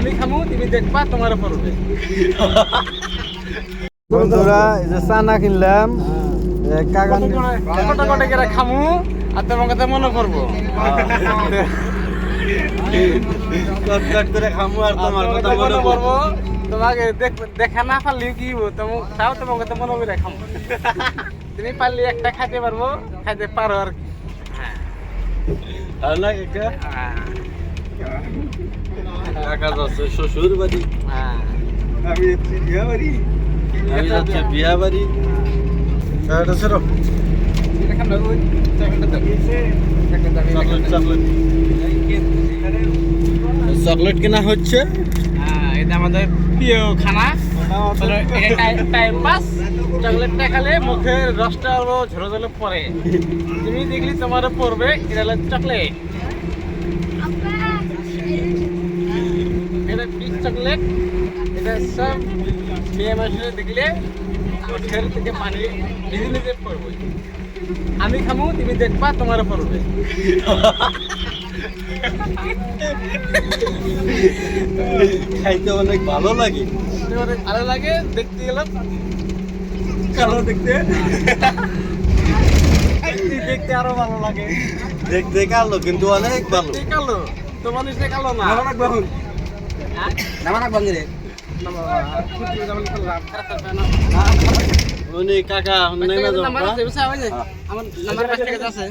আমি খামু তুমি দেখবা তোমার পড়বে। বন্ধুরা এই যে চানা কিনলাম কাকা কত কত করে খামু আর তোমার কথা মনে করবো। কট করে খামু আর তোমার কথা মনে করবো। তোমাকে দেখা না পারলেও কি হবো তাও তোমার কথা মনে করে খামু। তুমি পারলে একটা খাইতে পারবো, খাইতে পারো আর কি। আর না কাকা কাকা যাচ্ছে শ্বশুর বাড়ি, আমি যাচ্ছি বিয়া বাড়ি, আমি যাচ্ছি বিয়া বাড়ি। এটা ছেড়ো চকলেট কেনা হচ্ছে। এটা আমাদের প্রিয় খানা, টাইম পাস। চকলেটটা খেলে মুখের রসটা ঝরে ঝরে পড়ে, তুমি দেখলি তোমারও পড়বে। এটা হলো চকলেট, এটা পিস চকলেট। এটা সব মেয়ে মানুষের দেখলে মুখের থেকে পানি নিজে নিজে পড়বে। আমি খামু তুমি দেখবা তোমারও পড়বে। খাইতে অনেক ভালো লাগে, অনেক ভালো লাগে দেখতে গেলাম। কালো দেখতে, দেখতে আরো ভালো লাগে। দেখতে কালো কিন্তু অনেক ভালো। দেখতে কালো তো মানুষে কালো না। উনি কাকা নেমে যাও। আমার নাম্বার 5 টাকা আছে।